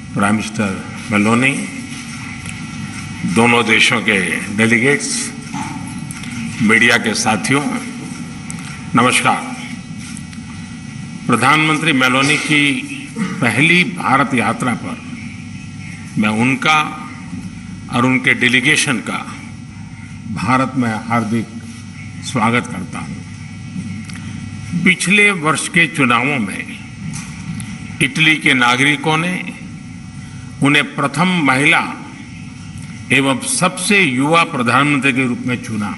Prime minister Meloni, दोनों देशों के डेलीगेट्स, मीडिया के साथियों, नमस्कार। प्रधानमंत्री मेलोनी की पहली भारत यात्रा पर मैं उनका और उनके डेलीगेशन का भारत में हार्दिक स्वागत करता हूं। पिछले वर्ष के चुनावों में इटली के नागरिकों ने उन्हें प्रथम महिला एवं सबसे युवा प्रधानमंत्री के रूप में चुना।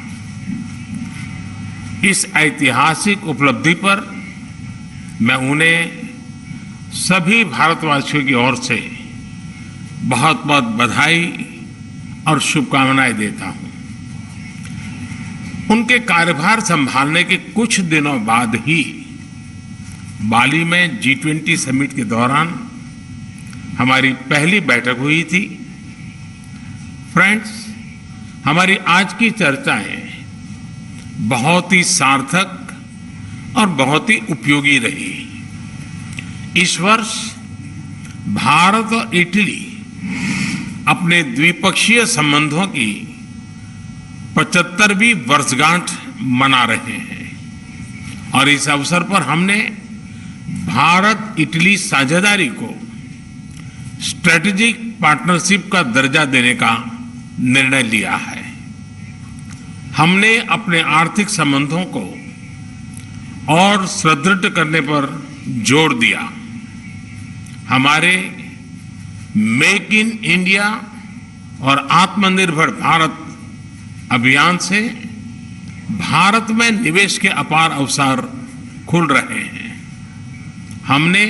इस ऐतिहासिक उपलब्धि पर मैं उन्हें सभी भारतवासियों की ओर से बहुत बहुत बधाई और शुभकामनाएं देता हूं। उनके कार्यभार संभालने के कुछ दिनों बाद ही बाली में G20 समिट के दौरान हमारी पहली बैठक हुई थी। फ्रेंड्स, हमारी आज की चर्चाएं बहुत ही सार्थक और बहुत ही उपयोगी रही। इस वर्ष भारत और इटली अपने द्विपक्षीय संबंधों की 75वीं वर्षगांठ मना रहे हैं और इस अवसर पर हमने भारत इटली साझेदारी को स्ट्रेटेजिक पार्टनरशिप का दर्जा देने का निर्णय लिया है। हमने अपने आर्थिक संबंधों को और सुदृढ़ करने पर जोर दिया। हमारे मेक इन इंडिया और आत्मनिर्भर भारत अभियान से भारत में निवेश के अपार अवसर खुल रहे हैं। हमने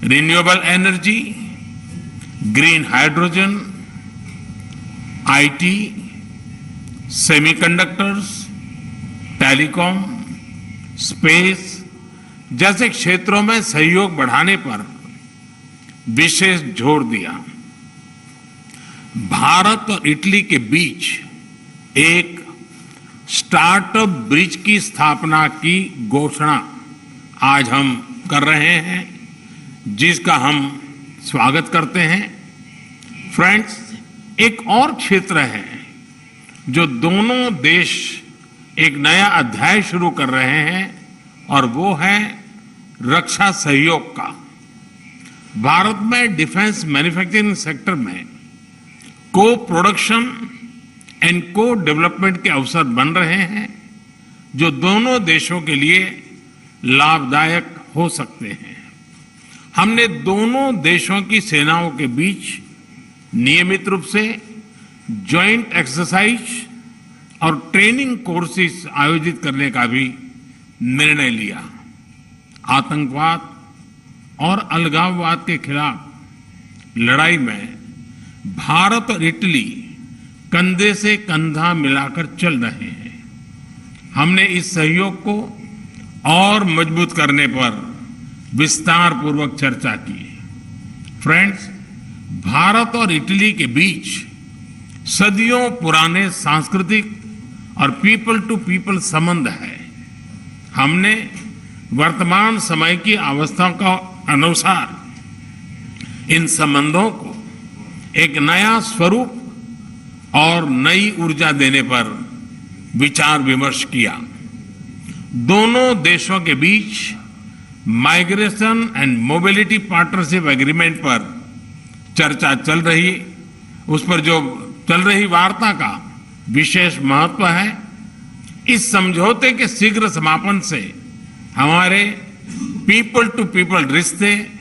renewable energy, green hydrogen, IT, semiconductors, telecom, space जैसे क्षेत्रों में सहयोग बढ़ाने पर विशेष जोर दिया। भारत और इटली के बीच एक स्टार्टअप ब्रिज की स्थापना की घोषणा आज हम कर रहे हैं, जिसका हम स्वागत करते हैं। फ्रेंड्स, एक और क्षेत्र है जो दोनों देश एक नया अध्याय शुरू कर रहे हैं और वो है रक्षा सहयोग का। भारत में डिफेंस मैन्युफैक्चरिंग सेक्टर में को प्रोडक्शन एंड को डेवलपमेंट के अवसर बन रहे हैं जो दोनों देशों के लिए लाभदायक हो सकते हैं। हमने दोनों देशों की सेनाओं के बीच नियमित रूप से जॉइंट एक्सरसाइज और ट्रेनिंग कोर्सेज आयोजित करने का भी निर्णय लिया। आतंकवाद और अलगाववाद के खिलाफ लड़ाई में भारत और इटली कंधे से कंधा मिलाकर चल रहे हैं। हमने इस सहयोग को और मजबूत करने पर विस्तार पूर्वक चर्चा की। फ्रेंड्स, भारत और इटली के बीच सदियों पुराने सांस्कृतिक और पीपल टू पीपल संबंध है। हमने वर्तमान समय की अवस्था का अनुसार इन संबंधों को एक नया स्वरूप और नई ऊर्जा देने पर विचार विमर्श किया। दोनों देशों के बीच migration and mobility partnership agreement पर चर्चा चल रही, उस पर जो चल रही वार्ता का विशेष महत्व है। इस समझौते के शीघ्र समापन से हमारे पीपल टू पीपल रिश्ते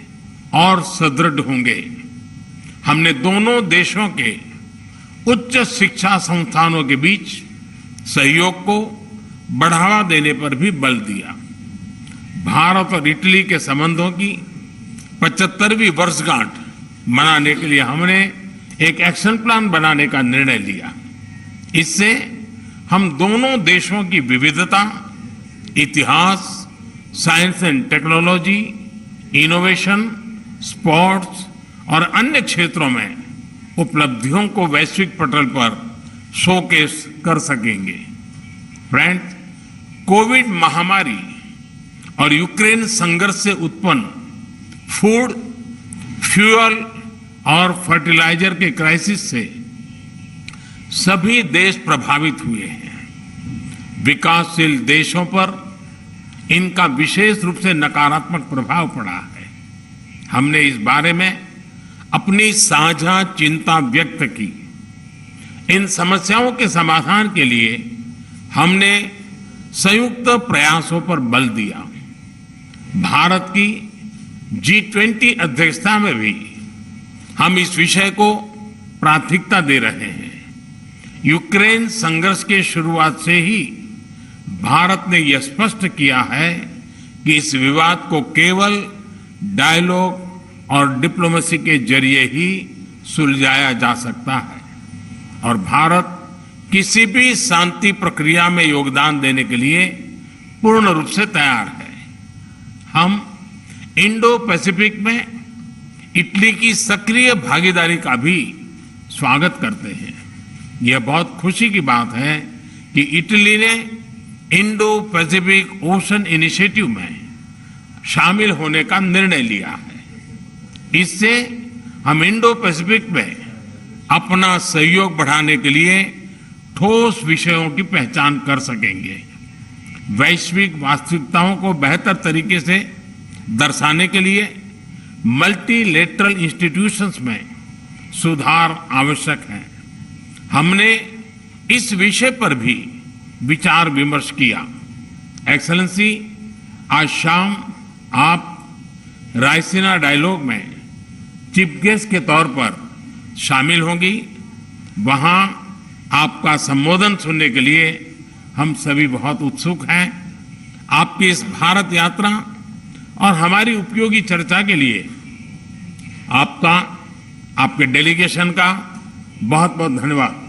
और सुदृढ़ होंगे। हमने दोनों देशों के उच्च शिक्षा संस्थानों के बीच सहयोग को बढ़ावा देने पर भी बल दिया। भारत और इटली के संबंधों की 75वीं वर्षगांठ मनाने के लिए हमने एक एक्शन प्लान बनाने का निर्णय लिया। इससे हम दोनों देशों की विविधता, इतिहास, science and technology, innovation, sports और अन्य क्षेत्रों में उपलब्धियों को वैश्विक पटल पर शोकेस कर सकेंगे। फ्रेंड्स, कोविड महामारी और यूक्रेन संघर्ष से उत्पन्न फूड, फ्यूल और फर्टिलाइजर के क्राइसिस से सभी देश प्रभावित हुए हैं। विकासशील देशों पर इनका विशेष रूप से नकारात्मक प्रभाव पड़ा है। हमने इस बारे में अपनी साझा चिंता व्यक्त की। इन समस्याओं के समाधान के लिए हमने संयुक्त प्रयासों पर बल दिया। भारत की G20 अध्यक्षता में भी हम इस विषय को प्राथमिकता दे रहे हैं। यूक्रेन संघर्ष के शुरुआत से ही भारत ने यह स्पष्ट किया है कि इस विवाद को केवल डायलॉग और डिप्लोमेसी के जरिए ही सुलझाया जा सकता है और भारत किसी भी शांति प्रक्रिया में योगदान देने के लिए पूर्ण रूप से तैयार है। हम इंडो पैसिफिक में इटली की सक्रिय भागीदारी का भी स्वागत करते हैं। यह बहुत खुशी की बात है कि इटली ने इंडो पैसिफिक ओशन इनिशिएटिव में शामिल होने का निर्णय लिया है। इससे हम इंडो पैसिफिक में अपना सहयोग बढ़ाने के लिए ठोस विषयों की पहचान कर सकेंगे। वैश्विक वास्तविकताओं को बेहतर तरीके से दर्शाने के लिए मल्टीलेटरल इंस्टीट्यूशंस में सुधार आवश्यक है। हमने इस विषय पर भी विचार विमर्श किया। एक्सेलेंसी, आज शाम आप रायसीना डायलॉग में चीफ गेस्ट के तौर पर शामिल होंगी। वहां आपका संबोधन सुनने के लिए हम सभी बहुत उत्सुक हैं। आपकी इस भारत यात्रा और हमारी उपयोगी चर्चा के लिए आपका, आपके डेलीगेशन का बहुत बहुत धन्यवाद।